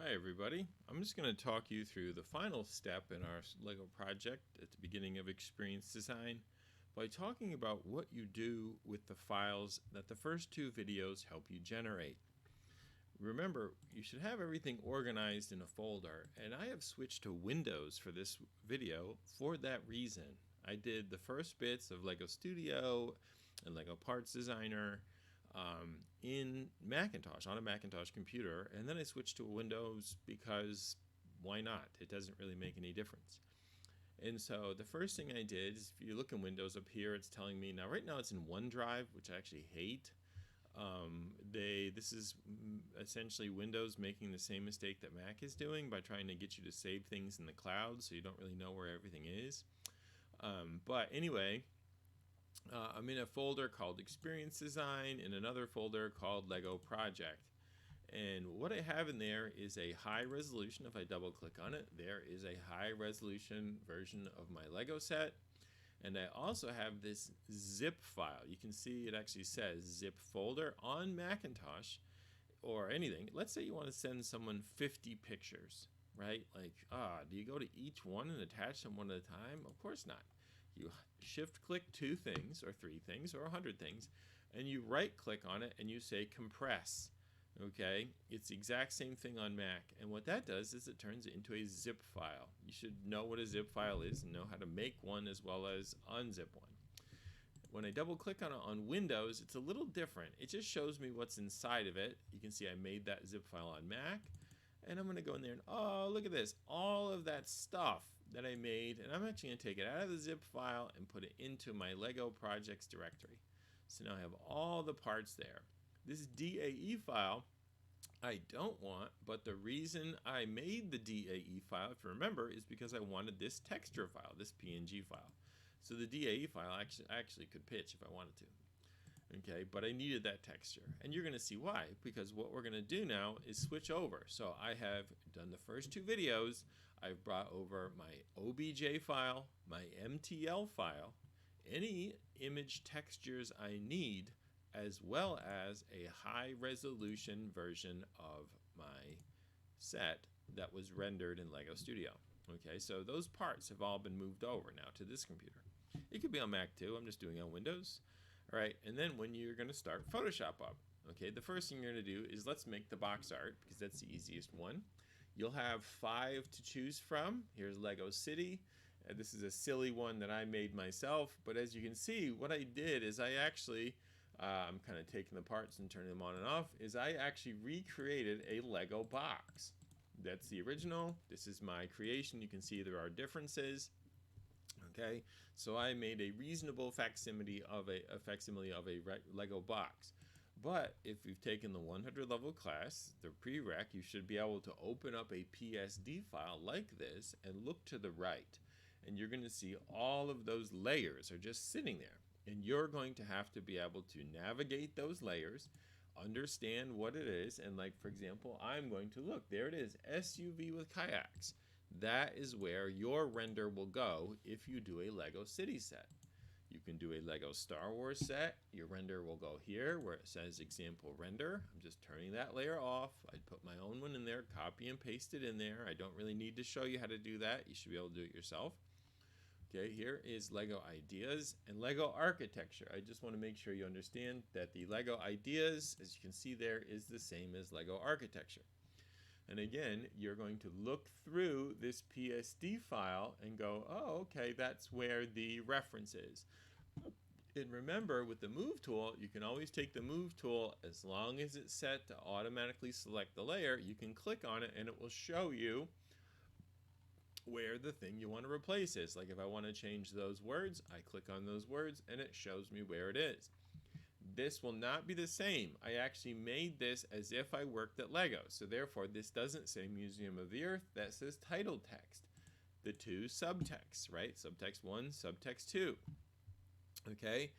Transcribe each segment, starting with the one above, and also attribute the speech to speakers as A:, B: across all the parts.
A: Hi everybody, I'm just going to talk you through the final step in our LEGO project at the beginning of Experience Design by talking about what you do with the files that the first two videos help you generate. Remember, you should have everything organized in a folder, and I have switched to Windows for this video for that reason. I did the first bits of LEGO Studio and LEGO Parts Designer in Macintosh, on a Macintosh computer, and then I switched to Windows because why not? It doesn't really make any difference. And so the first thing I did is, if you look in Windows up here, it's telling me, now right now it's in OneDrive, which I actually hate. This is essentially Windows making the same mistake that Mac is doing by trying to get you to save things in the cloud so you don't really know where everything is. But anyway, I'm in a folder called Experience Design and another folder called LEGO Project. And what I have in there is a high resolution. If I double click on it, there is a high resolution version of my LEGO set. And I also have this zip file. You can see it actually says zip folder on Macintosh or anything. Let's say you want to send someone 50 pictures, right? Like, do you go to each one and attach them one at a time? Of course not. You shift click two things or three things or 100 things, and you right click on it and you say compress. Okay, it's the exact same thing on Mac, and what that does is it turns it into a zip file. You should know what a zip file is and know how to make one as well as unzip one. When I double click on it on Windows, it's a little different. It just shows me what's inside of it. You can see I made that zip file on Mac, and I'm going to go in there and, oh, look at this, all of that stuff that I made, and I'm actually going to take it out of the zip file and put it into my LEGO projects directory. So now I have all the parts there. This DAE file I don't want, but the reason I made the DAE file, if you remember, is because I wanted this texture file, this PNG file. So the DAE file actually could pitch if I wanted to. Okay, but I needed that texture, and you're going to see why, because what we're going to do now is switch over. So I have done the first two videos. I've brought over my OBJ file, my MTL file, any image textures I need, as well as a high resolution version of my set that was rendered in LEGO Studio. Okay, so those parts have all been moved over now to this computer. It could be on Mac too, I'm just doing it on Windows. All right, and then when you're going to start Photoshop up, okay, the first thing you're going to do is let's make the box art because that's the easiest one. You'll have 5 to choose from. Here's Lego City. This is a silly one that I made myself, but as you can see, what I did is I actually, I'm kind of taking the parts and turning them on and off, is I actually recreated a Lego box. That's the original. This is my creation. You can see there are differences. Okay, so I made a reasonable facsimile of a Lego box. But if you've taken the 100 level class, the prereq, you should be able to open up a PSD file like this and look to the right. And you're going to see all of those layers are just sitting there. And you're going to have to be able to navigate those layers, understand what it is, and like, for example, I'm going to look, there it is, SUV with kayaks. That is where your render will go if you do a Lego City set. You can do a Lego Star Wars set. Your render will go here where it says example render. I'm just turning that layer off. I'd put my own one in there, copy and paste it in there. I don't really need to show you how to do that. You should be able to do it yourself. Okay, here is Lego Ideas and Lego Architecture. I just want to make sure you understand that the Lego Ideas, as you can see there, is the same as Lego Architecture. And again, you're going to look through this PSD file and go, oh, okay, that's where the reference is. And remember, with the Move tool, you can always take the Move tool as long as it's set to automatically select the layer. You can click on it and it will show you where the thing you want to replace is. Like if I want to change those words, I click on those words and it shows me where it is. This will not be the same. I actually made this as if I worked at LEGO. So therefore, this doesn't say Museum of the Earth. That says title text. The two subtexts, right? Subtext 1, subtext 2. Okay?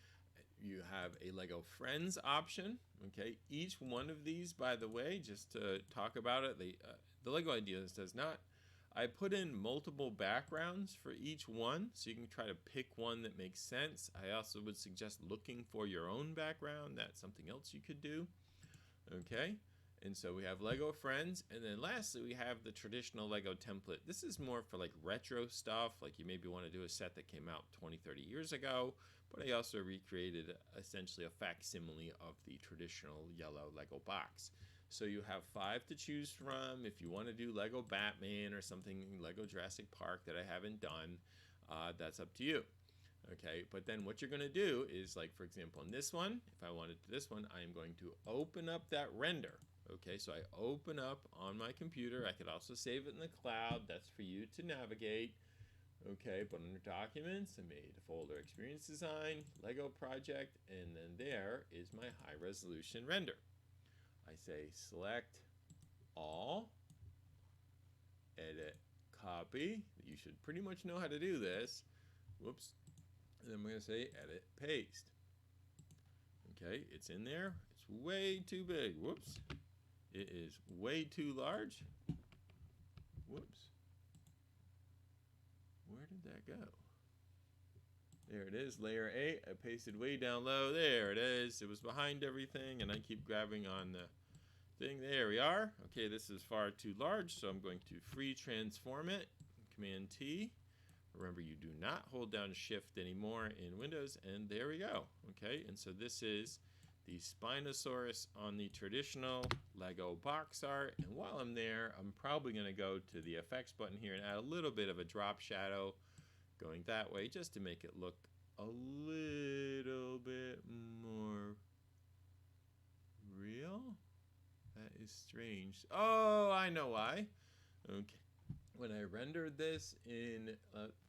A: You have a LEGO Friends option. Okay? Each one of these, by the way, just to talk about it, the LEGO Ideas does not. I put in multiple backgrounds for each one, so you can try to pick one that makes sense. I also would suggest looking for your own background. That's something else you could do. Okay, And so we have Lego Friends, and then lastly we have the traditional Lego template. This is more for like retro stuff, like you maybe want to do a set that came out 20-30 years ago, but I also recreated essentially a facsimile of the traditional yellow Lego box. So you have 5 to choose from. If you want to do Lego Batman or something, Lego Jurassic Park that I haven't done, that's up to you. Okay, but then what you're going to do is, like for example in this one, if I wanted this one, I am going to open up that render. Okay, so I open up on my computer. I could also save it in the cloud. That's for you to navigate. Okay, but under Documents, I made a folder Experience Design, Lego Project, and then there is my high resolution render. I say select all, edit, copy. You should pretty much know how to do this. Whoops. And then I'm going to say edit, paste. Okay, it's in there. It's way too big. Whoops. It is way too large. Whoops. Where did that go? There it is, layer 8. I pasted way down low. There it is. It was behind everything, and I keep grabbing on the thing. There we are. Okay, this is far too large, so I'm going to free transform it. Command T. Remember, you do not hold down Shift anymore in Windows, and there we go. Okay, and so this is the Spinosaurus on the traditional Lego box art. And while I'm there, I'm probably going to go to the effects button here and add a little bit of a drop shadow going that way, just to make it look a little bit more real. That is strange. Oh, I know why. Okay. When I rendered this in,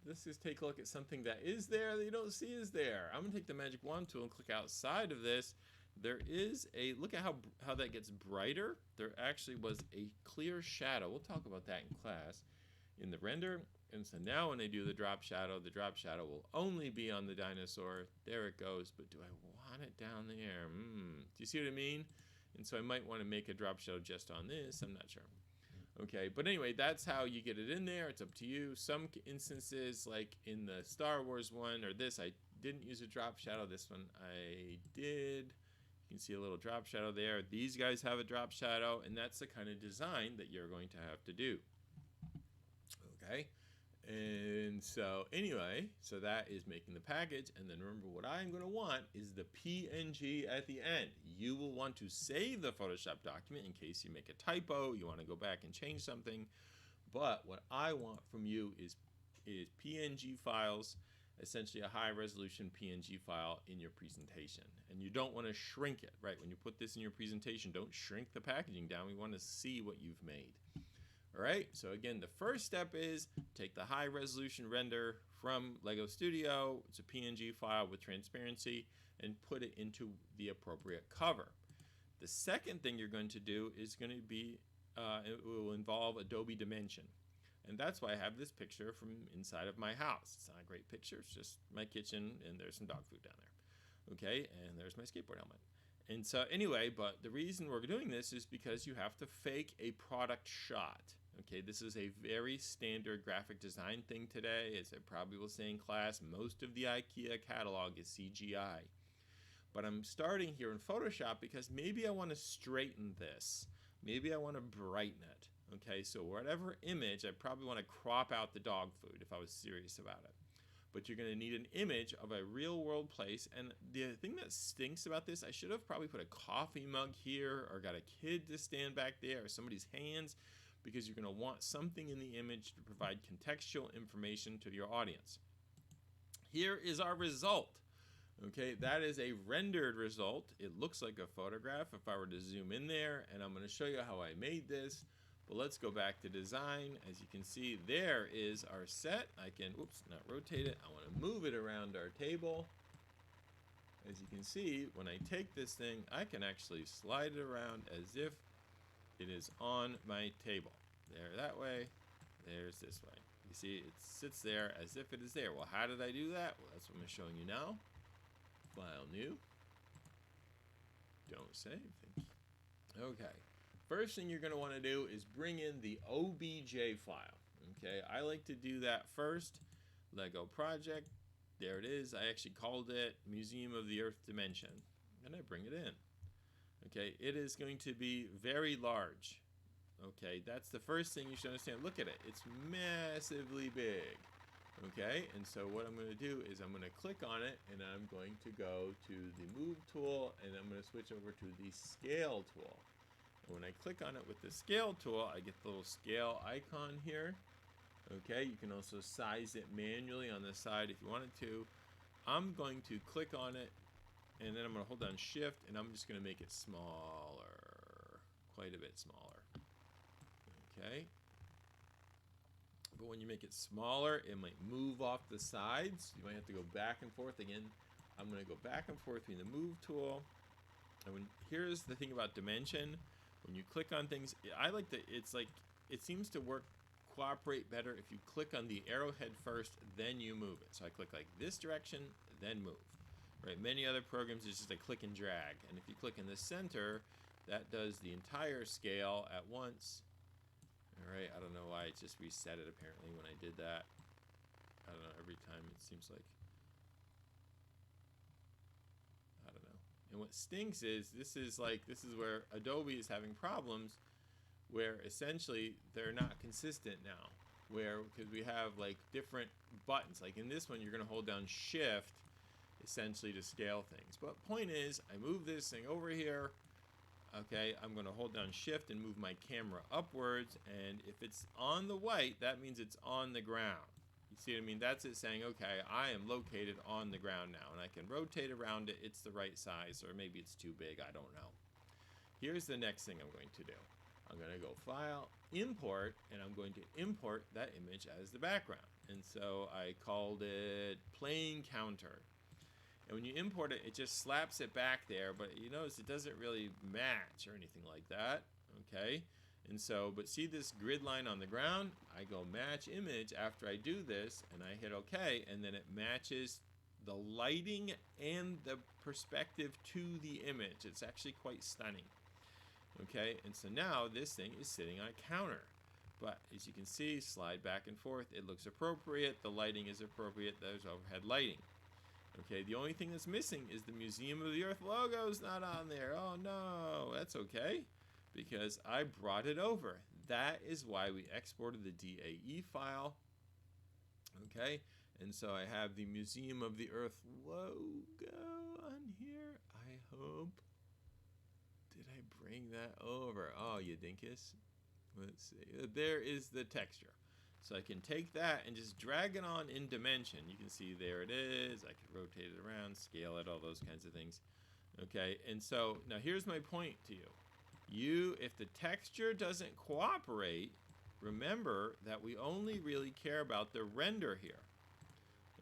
A: let's just take a look at something that is there that you don't see is there. I'm going to take the magic wand tool and click outside of this. There is a, look at how that gets brighter. There actually was a clear shadow. We'll talk about that in class in the render. And so now when I do the drop shadow will only be on the dinosaur. There it goes. But do I want it down there? Do you see what I mean? And so I might want to make a drop shadow just on this. I'm not sure. Okay, but anyway, that's how you get it in there. It's up to you. Some instances, like in the Star Wars one or this, I didn't use a drop shadow. This one I did. You can see a little drop shadow there. These guys have a drop shadow, and that's the kind of design that you're going to have to do. Okay, and so anyway, so that is making the package, and then remember what I'm going to want is the PNG at the end. You will want to save the Photoshop document in case you make a typo, you want to go back and change something, but what I want from you is PNG files, essentially a high resolution PNG file in your presentation. And you don't want to shrink it, right? When you put this in your presentation, don't shrink the packaging down. We want to see what you've made. All right, so again, the first step is take the high resolution render from Lego Studio. It's a PNG file with transparency, and put it into the appropriate cover. The second thing you're going to do is going to be, it will involve Adobe Dimension. And that's why I have this picture from inside of my house. It's not a great picture, it's just my kitchen, and there's some dog food down there. Okay, and there's my skateboard helmet. And so anyway, but the reason we're doing this is because you have to fake a product shot. Okay, this is a very standard graphic design thing today. As I probably will say in class, most of the IKEA catalog is CGI. But I'm starting here in Photoshop because maybe I want to straighten this. Maybe I want to brighten it. Okay, so whatever image, I probably want to crop out the dog food if I was serious about it. But you're going to need an image of a real world place. And the thing that stinks about this, I should have probably put a coffee mug here or got a kid to stand back there or somebody's hands, because you're going to want something in the image to provide contextual information to your audience. Here is our result. Okay, that is a rendered result. It looks like a photograph if I were to zoom in there, and I'm going to show you how I made this. But let's go back to design. As you can see, there is our set. I can, oops, not rotate it. I want to move it around our table. As you can see, when I take this thing, I can actually slide it around as if it is on my table. There, that way. There's this way. You see, it sits there as if it is there. Well, how did I do that? Well, that's what I'm showing you now. File new. Don't save. Thank you. Okay. First thing you're going to want to do is bring in the OBJ file. Okay, I like to do that first. Lego project. There it is. I actually called it Museum of the Earth Dimension. And I bring it in. Okay, it is going to be very large. Okay, that's the first thing you should understand. Look at it. It's massively big. Okay, and so what I'm going to do is I'm going to click on it, and I'm going to go to the Move tool, and I'm going to switch over to the Scale tool. And when I click on it with the Scale tool, I get the little scale icon here. Okay, you can also size it manually on the side if you wanted to. I'm going to click on it, and then I'm going to hold down Shift, and I'm just going to make it smaller, quite a bit smaller. Okay. But when you make it smaller, it might move off the sides. You might have to go back and forth again. I'm going to go back and forth between the Move tool. And here's the thing about Dimension. When you click on things, I like that it's like, it seems to cooperate better if you click on the arrowhead first, then you move it. So I click like this direction, then move. Right? Many other programs, it's just a click and drag. And if you click in the center, that does the entire scale at once. Alright, I don't know why it just reset it apparently when I did that. I don't know, every time it seems like, I don't know. And what stinks is, this is where Adobe is having problems, where essentially they're not consistent now. Because we have like different buttons. Like in this one, you're going to hold down Shift essentially to scale things. But point is, I move this thing over here. Okay, I'm going to hold down Shift and move my camera upwards, and if it's on the white, that means it's on the ground. You see what I mean? That's it saying, okay, I am located on the ground now, and I can rotate around it. It's the right size, or maybe it's too big. I don't know. Here's the next thing I'm going to do. I'm going to go File, Import, and I'm going to import that image as the background. And so I called it Plane Counter. And when you import it, it just slaps it back there, but you notice it doesn't really match or anything like that, okay? And so, but see this grid line on the ground? I go Match Image after I do this, and I hit OK, and then it matches the lighting and the perspective to the image. It's actually quite stunning, okay? And so now this thing is sitting on a counter. But as you can see, slide back and forth, it looks appropriate, the lighting is appropriate, there's overhead lighting. Okay, the only thing that's missing is the Museum of the Earth logo's not on there. Oh no, that's okay, because I brought it over. That is why we exported the DAE file. Okay, and so I have the Museum of the Earth logo on here. I hope. Did I bring that over? Oh, you dinkus. Let's see. There is the texture. So I can take that and just drag it on in Dimension. You can see there it is. I can rotate it around, scale it, all those kinds of things. Okay, and so now here's my point to you. If the texture doesn't cooperate, remember that we only really care about the render here.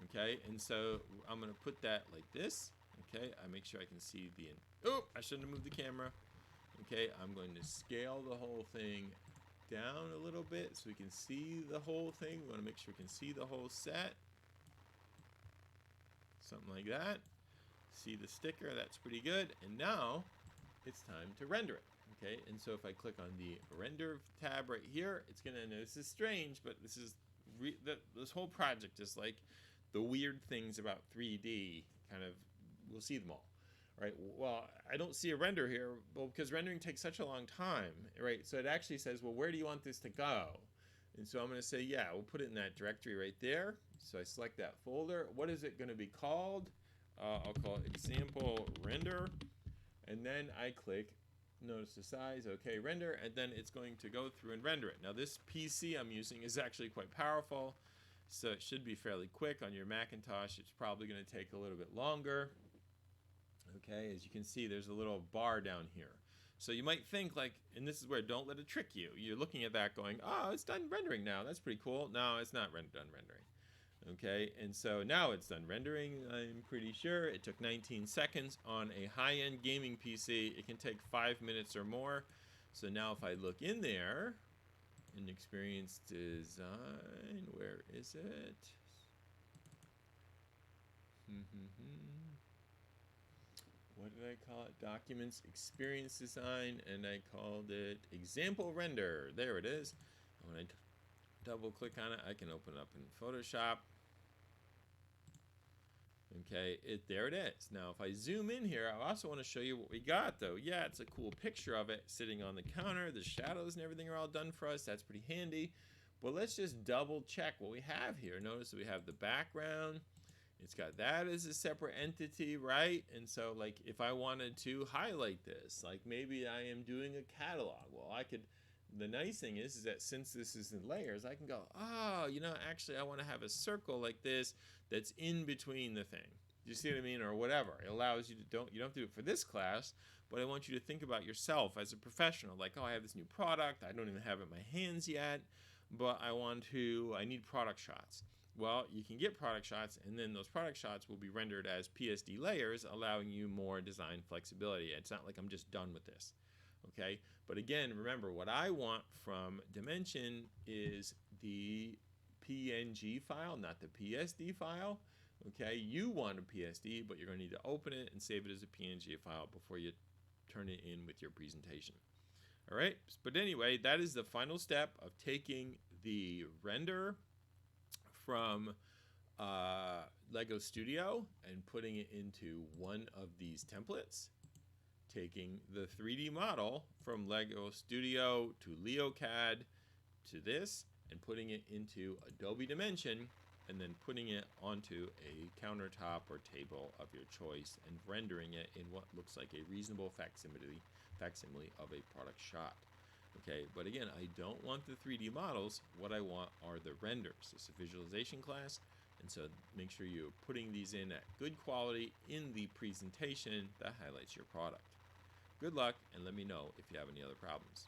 A: Okay, and so I'm going to put that like this. Okay, I make sure I can see the... Oh, I shouldn't have moved the camera. Okay, I'm going to scale the whole thing down a little bit so we can see the whole thing. We want to make sure we can see the whole set. Something like that. See the sticker, that's pretty good. And now it's time to render it. Okay, and so if I click on the render tab right here, it's gonna, know this is strange, but this is this whole project is like the weird things about 3D, kind of, we'll see them all. Right, well, I don't see a render here, well, because rendering takes such a long time, right? So it actually says, well, where do you want this to go? And so I'm going to say, yeah, we'll put it in that directory right there. So I select that folder. What is it going to be called? I'll call it example render. And then I click, notice the size, okay, render, and then it's going to go through and render it. Now this PC I'm using is actually quite powerful, so it should be fairly quick. On your Macintosh, it's probably going to take a little bit longer. Okay, as you can see, there's a little bar down here. So you might think like, and this is where don't let it trick you. You're looking at that going, oh, it's done rendering now. That's pretty cool. No, it's not done rendering. Okay, and so now it's done rendering. I'm pretty sure it took 19 seconds. On a high-end gaming PC, it can take 5 minutes or more. So now if I look in there, in Experience Design, where is it? What did I call it? Documents, Experience Design, and I called it Example Render. There it is. And when I double click on it, I can open up in Photoshop. Okay, there it is. Now, if I zoom in here, I also want to show you what we got, though. Yeah, it's a cool picture of it sitting on the counter. The shadows and everything are all done for us. That's pretty handy. But let's just double check what we have here. Notice that we have the background. It's got that as a separate entity, right? And so, like, if I wanted to highlight this, like maybe I am doing a catalog. Well, I could, the nice thing is that since this is in layers, I can go, oh, you know, actually I want to have a circle like this that's in between the thing. You see what I mean? Or whatever. It allows you to, you don't do it for this class, but I want you to think about yourself as a professional. Like, oh, I have this new product. I don't even have it in my hands yet, but I need product shots. Well, you can get product shots, and then those product shots will be rendered as PSD layers, allowing you more design flexibility. It's not like I'm just done with this. Okay, but again, remember what I want from Dimension is the PNG file, not the PSD file. Okay, you want a PSD, but you're going to need to open it and save it as a PNG file before you turn it in with your presentation. All right, but anyway, that is the final step of taking the render from Lego Studio and putting it into one of these templates, taking the 3D model from Lego Studio to LeoCAD to this, and putting it into Adobe Dimension, and then putting it onto a countertop or table of your choice and rendering it in what looks like a reasonable facsimile of a product shot. Okay, but again, I don't want the 3D models. What I want are the renders. It's a visualization class, and so make sure you're putting these in at good quality in the presentation that highlights your product. Good luck, and let me know if you have any other problems.